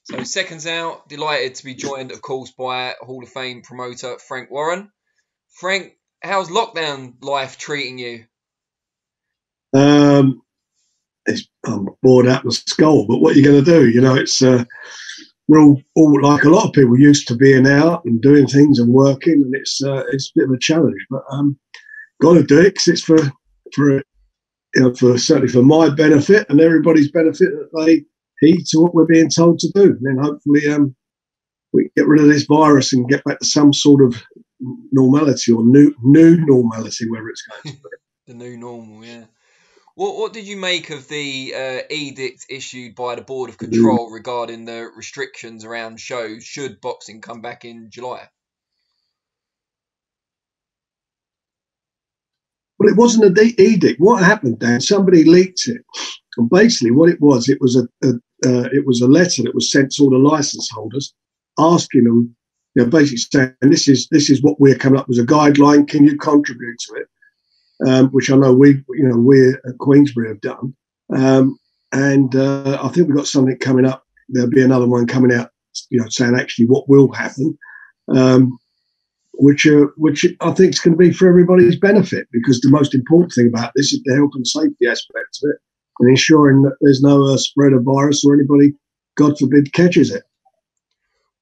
So Seconds Out, delighted to be joined, of course, by Hall of Fame promoter Frank Warren. Frank, how's lockdown life treating you? I'm bored out of my skull, but what are you going to do? You know, it's we're all like a lot of people used to being out and doing things and working, and it's a bit of a challenge, but got to do it because it's for certainly for my benefit and everybody's benefit that they heed to what we're being told to do. And then hopefully we get rid of this virus and get back to some sort of normality or new normality, wherever it's going to be. The new normal, yeah. What did you make of the edict issued by the Board of Control regarding the restrictions around shows should boxing come back in July? Well, it wasn't an edict. What happened, Dan? Somebody leaked it, and basically, what it was a letter that was sent to all the license holders, asking them, basically saying, "This is what we're coming up with as a guideline. Can you contribute to it?" Which I know we at Queensbury have done, and I think we've got something coming up. There'll be another one coming out, saying actually what will happen. Which I think is going to be for everybody's benefit, because the most important thing about this is the health and safety aspect of it and ensuring that there's no spread of virus or anybody, God forbid, catches it.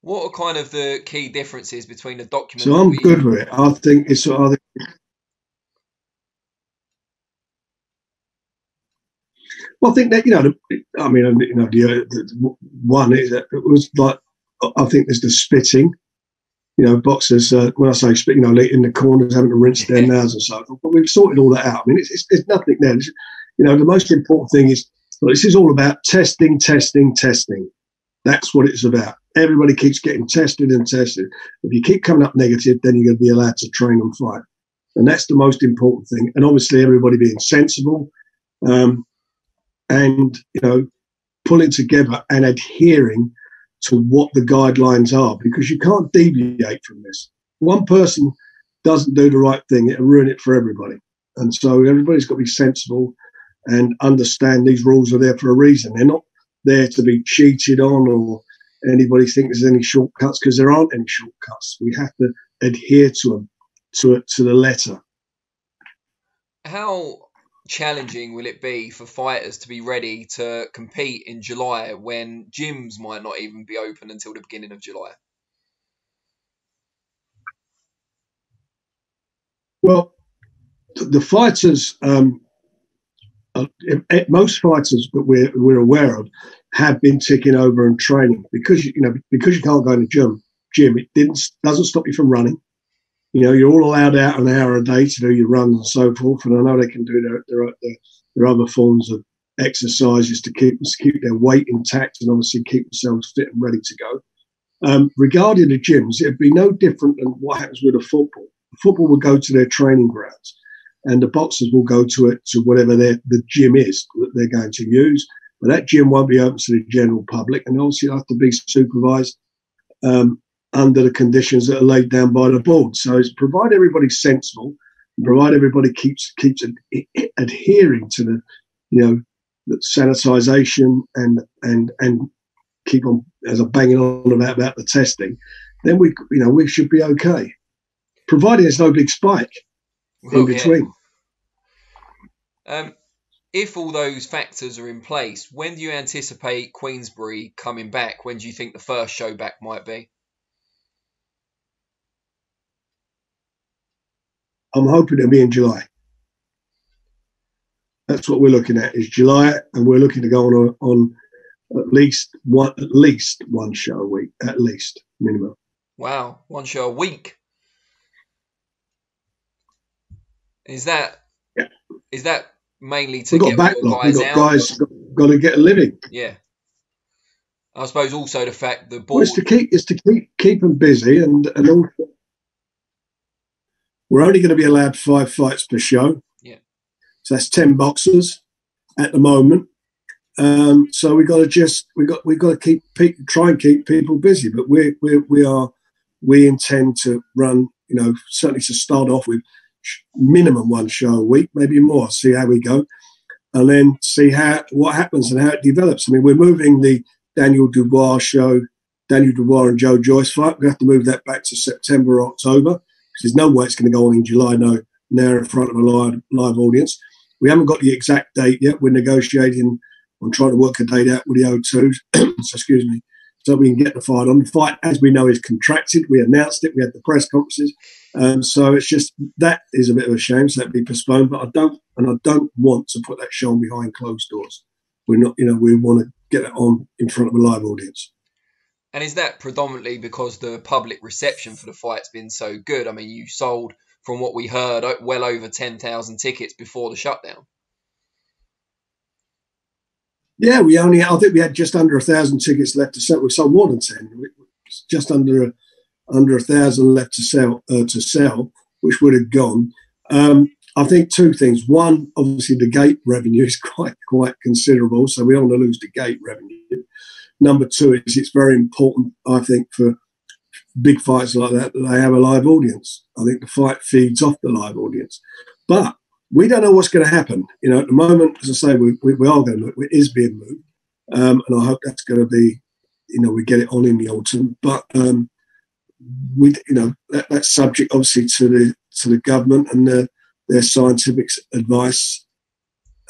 What are kind of the key differences between the document? So I'm good with it. I think it's sort of. Well, I think that the one is that it was like, I think there's the spitting. Boxers, when I say spit, in the corners, having to rinse their mouths and so forth. But we've sorted all that out. I mean, there's nothing there. The most important thing is, this is all about testing. That's what it's about. Everybody keeps getting tested and tested. If you keep coming up negative, then you're going to be allowed to train and fight. And that's the most important thing. And obviously, everybody being sensible and, pulling together and adhering to what the guidelines are, because you can't deviate from this. One person doesn't do the right thing, it'll ruin it for everybody. And so everybody's got to be sensible and understand these rules are there for a reason. They're not there to be cheated on or anybody thinks there's any shortcuts, because there aren't any shortcuts. We have to adhere to them to the letter. How challenging will it be for fighters to be ready to compete in July when gyms might not even be open until the beginning of July? Well, the fighters, most fighters that we're aware of have been ticking over and training, because you can't go in the gym. It doesn't stop you from running. You're all allowed out an hour a day to do your runs and so forth. And I know they can do their other forms of exercises to keep their weight intact and obviously keep themselves fit and ready to go. Regarding the gyms, it'd be no different than what happens with a football. The football will go to their training grounds, and the boxers will go to whatever the gym is that they're going to use. But that gym won't be open to the general public, and obviously it'll have to be supervised under the conditions that are laid down by the board. So it's provide everybody's sensible, and provide everybody keeps adhering to the sanitisation and keep on, as I'm banging on about the testing, then we should be okay, providing there's no big spike in between. Yeah. If all those factors are in place, when do you anticipate Queensbury coming back? When do you think the first show back might be? I'm hoping it'll be in July. That's what we're looking at, is July, and we're looking to go on at least one show a week, at least, minimum. Wow, one show a week. Is that mainly to get backlog. Guys We've got out? Guys got to get a living. Yeah. I suppose also the fact the board... Well, it's to keep them busy, and also we're only going to be allowed 5 fights per show. Yeah. So that's 10 boxers at the moment. So we got to try and keep people busy. But we intend to run, certainly to start off with minimum one show a week, maybe more. See how we go, and then see what happens and how it develops. I mean, we're moving the Daniel Dubois show, Daniel Dubois and Joe Joyce fight. We have to move that back to September or October because there's no way it's going to go on in July now in front of a live audience. We haven't got the exact date yet. We're negotiating on trying to work a date out with the O2s, so excuse me, so we can get the fight on. The fight, as we know, is contracted. We announced it. We had the press conferences. So it's just, that is a bit of a shame, so that'd be postponed. But I don't want to put that show on behind closed doors. We're not, we want to get it on in front of a live audience. And is that predominantly because the public reception for the fight's been so good? I mean, you sold, from what we heard, well over 10,000 tickets before the shutdown. Yeah, I think we had just under 1,000 tickets left to sell. We sold more than 10. Just under 1,000 left to sell, which would have gone. I think two things. One, obviously the gate revenue is quite considerable, so we don't want to lose the gate revenue. Number two is it's very important, I think, for big fights like that they have a live audience. I think the fight feeds off the live audience. But we don't know what's going to happen. At the moment, as I say, we are going to move. It is being moved. And I hope that's going to be, we get it on in the autumn. But that's subject obviously to the government and their scientific advice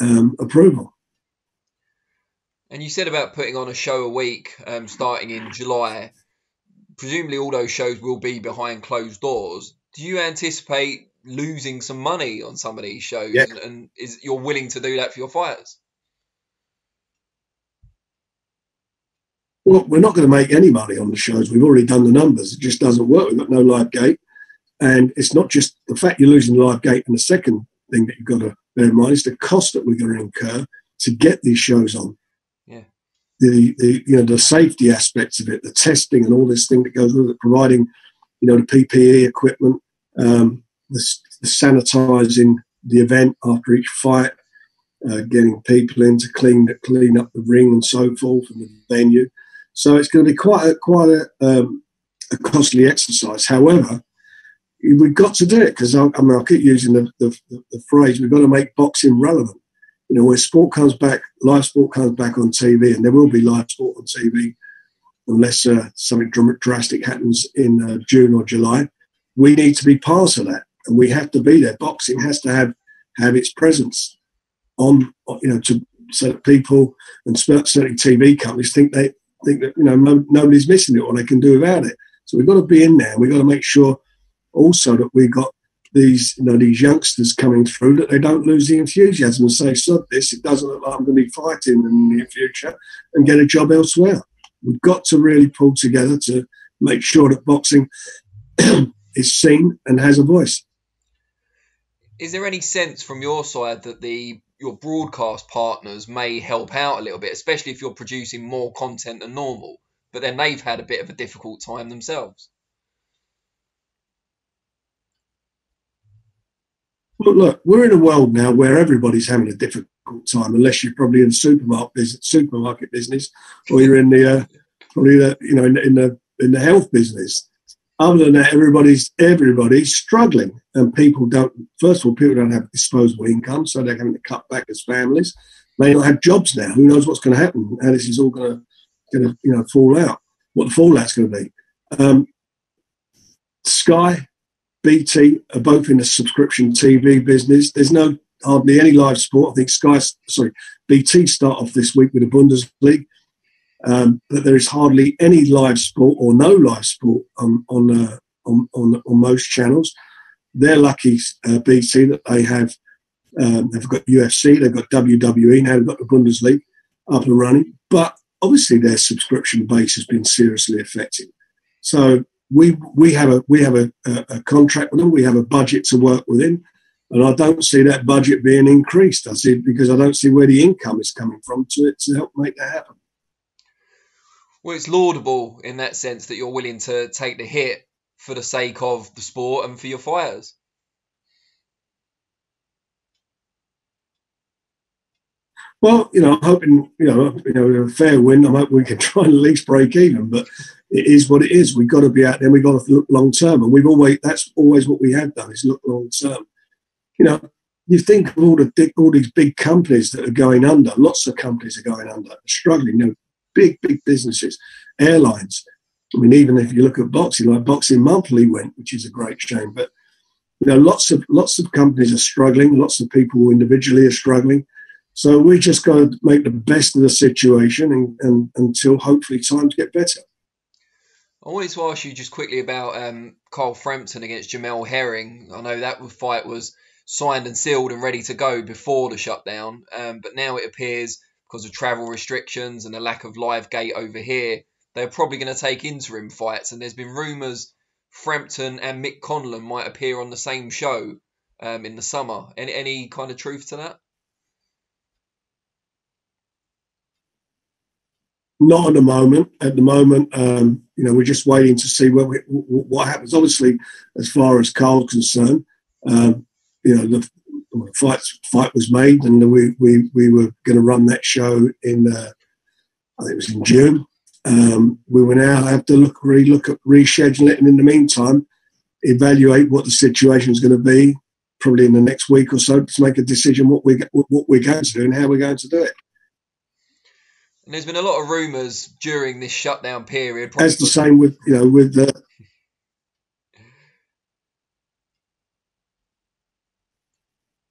approval. And you said about putting on a show a week starting in July. Presumably all those shows will be behind closed doors. Do you anticipate losing some money on some of these shows? Yeah. And you're willing to do that for your fighters? Well, we're not going to make any money on the shows. We've already done the numbers. It just doesn't work. We've got no live gate. And it's not just the fact you're losing the live gate. And the second thing that you've got to bear in mind is the cost that we're going to incur to get these shows on. Yeah. The safety aspects of it, the testing and all this thing that goes with it, providing, the PPE equipment, the sanitising the event after each fight, getting people in to clean up the ring and so forth and the venue. So it's going to be quite a costly exercise. However, we've got to do it because I'll keep using the phrase, we've got to make boxing relevant. When sport comes back, live sport comes back on TV, and there will be live sport on TV unless something drastic happens in June or July. We need to be part of that, and we have to be there. Boxing has to have its presence on, so that people and certainly TV companies think that nobody's missing it or they can do without it. So we've got to be in there. We've got to make sure also that we've got these youngsters coming through, that they don't lose the enthusiasm and say, sod this, it doesn't look like I'm going to be fighting in the near future, and get a job elsewhere. We've got to really pull together to make sure that boxing is seen and has a voice. Is there any sense from your side that your broadcast partners may help out a little bit, especially if you're producing more content than normal, but then they've had a bit of a difficult time themselves? Well, look, we're in a world now where everybody's having a difficult time, unless you're probably in the supermarket business, or you're in the in the health business. Other than that, everybody's struggling, and people don't have disposable income, so they're having to cut back as families. May not have jobs now. Who knows what's going to happen? How this is all going to fall out? What the fallout's going to be? Sky, BT are both in the subscription TV business. There's hardly any live sport. I think BT start off this week with the Bundesliga, but there is hardly any live sport or no live sport on most channels. They're lucky, BT, that they have. They've got UFC, they've got WWE, now they've got the Bundesliga up and running. But obviously their subscription base has been seriously affected. So we have a contract with them. We have a budget to work within, and I don't see that budget being increased. Because I don't see where the income is coming from to help make that happen. Well, it's laudable in that sense that you're willing to take the hit for the sake of the sport and for your fighters. Well, I'm hoping, a fair win. I'm hoping we can try and at least break even, but it is what it is. We've got to be out there. We've got to look long term, and that's always what we have done, is look long term. You think of all these big companies that are going under. Lots of companies are going under, struggling. big businesses, airlines. I mean, even if you look at boxing, like Boxing Monthly went, which is a great shame. But lots of companies are struggling. Lots of people individually are struggling. So we just got to make the best of the situation and until hopefully times get better. I wanted to ask you just quickly about Carl Frampton against Jamel Herring. I know that fight was signed and sealed and ready to go before the shutdown, but now it appears because of travel restrictions and a lack of live gate over here, they're probably going to take interim fights. And there's been rumours Frampton and Mick Conlon might appear on the same show in the summer. Any kind of truth to that? Not at the moment. At the moment, we're just waiting to see what happens. Obviously, as far as Carl's concerned, the fight was made, and we were going to run that show in, I think it was in June. We will now have to look at rescheduling it, and in the meantime, evaluate what the situation is going to be, probably in the next week or so, to make a decision what we're going to do and how we're going to do it. And there's been a lot of rumours during this shutdown period. As the same with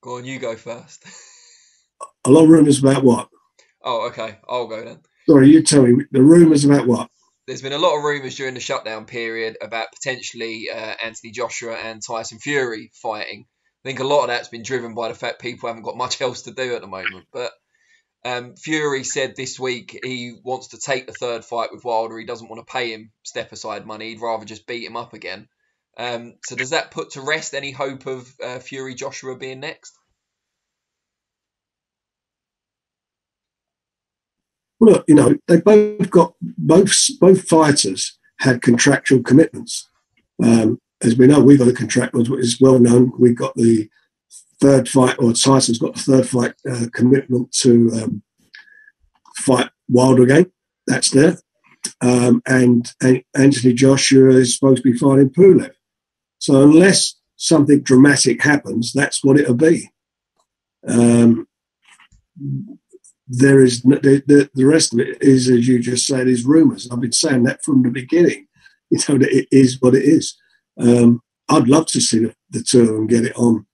Go on, you go first. A lot of rumours about what? Oh, okay. I'll go then. Sorry, you tell me. The rumours about what? There's been a lot of rumours during the shutdown period about potentially Anthony Joshua and Tyson Fury fighting. I think a lot of that's been driven by the fact people haven't got much else to do at the moment. But Fury said this week he wants to take the third fight with Wilder. He doesn't want to pay him step-aside money. He'd rather just beat him up again. So does that put to rest any hope of Fury-Joshua being next? Look, they both fighters had contractual commitments. As we know, we got a contract, is well known. We got the third fight, or Tyson's got the third fight commitment to fight Wilder again. That's there. And Anthony Joshua is supposed to be fighting Pulev. So unless something dramatic happens, that's what it'll be. There is the rest of it is, as you just said, is rumours. I've been saying that from the beginning. That it is what it is. I'd love to see the two of them get it on.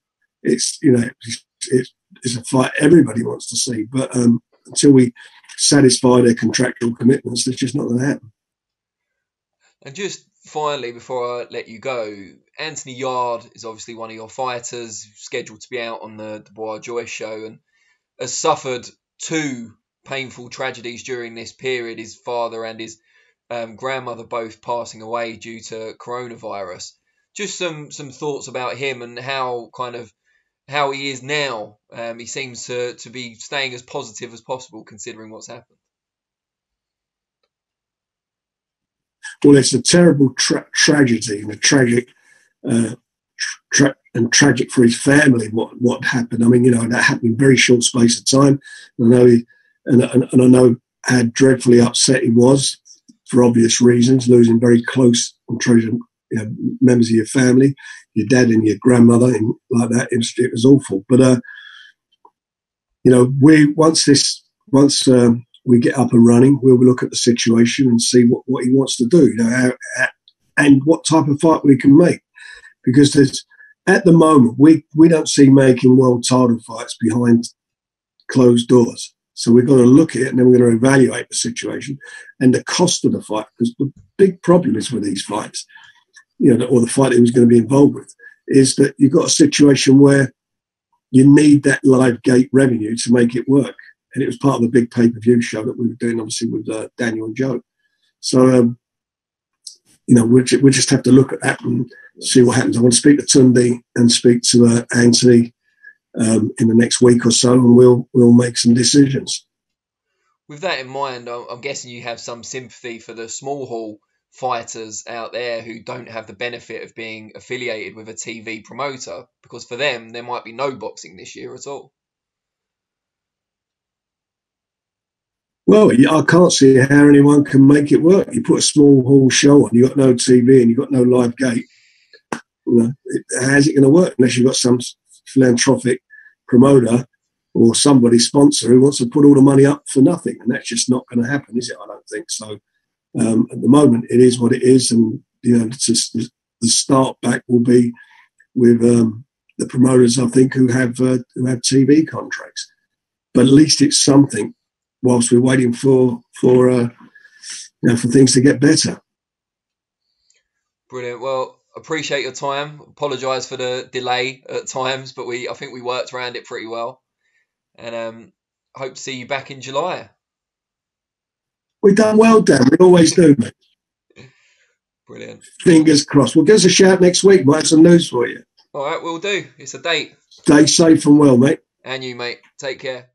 It's a fight everybody wants to see, but until we satisfy their contractual commitments, that's just not going to happen. And just finally, before I let you go, Anthony Yarde is obviously one of your fighters, scheduled to be out on the Dubois Joyce show, and has suffered two painful tragedies during this period. His father and his grandmother both passing away due to coronavirus. Just some thoughts about him and how he is now. He seems to be staying as positive as possible considering what's happened. Well, it's a terrible tragedy and a tragic tragic for his family. What happened? I mean, that happened in a very short space of time. I know I know how dreadfully upset he was for obvious reasons, losing very close and treasured members of your family, your dad and your grandmother, and like that. It was awful. But once we get up and running, we'll look at the situation and see what he wants to do, and what type of fight we can make. Because at the moment, we don't see making world title fights behind closed doors. So we've got to look at it, and then we're going to evaluate the situation and the cost of the fight. Because the big problem is with these fights, or the fight he was going to be involved with, is that you've got a situation where you need that live gate revenue to make it work. And it was part of the big pay-per-view show that we were doing, obviously, with Daniel and Joe. So, we'll just have to look at that and see what happens. I want to speak to Tunde and speak to Anthony in the next week or so, and we'll make some decisions. With that in mind, I'm guessing you have some sympathy for the small hall fighters out there who don't have the benefit of being affiliated with a TV promoter, because for them, there might be no boxing this year at all. Well, I can't see how anyone can make it work. You put a small hall show on, you've got no TV and you've got no live gate. How's it going to work unless you've got some philanthropic promoter or somebody sponsor who wants to put all the money up for nothing, and that's just not going to happen, is it? I don't think so. At the moment, it is what it is, and it's just, the start back will be with the promoters, I think, who have TV contracts. But at least it's something whilst we're waiting for things to get better. Brilliant. Well, appreciate your time. Apologise for the delay at times, but I think we worked around it pretty well. And hope to see you back in July. We've done well, Dan. We always do, mate. Brilliant. Fingers crossed. Well, give us a shout next week. Might have some news for you. All right, we'll do. It's a date. Stay safe and well, mate. And you, mate. Take care.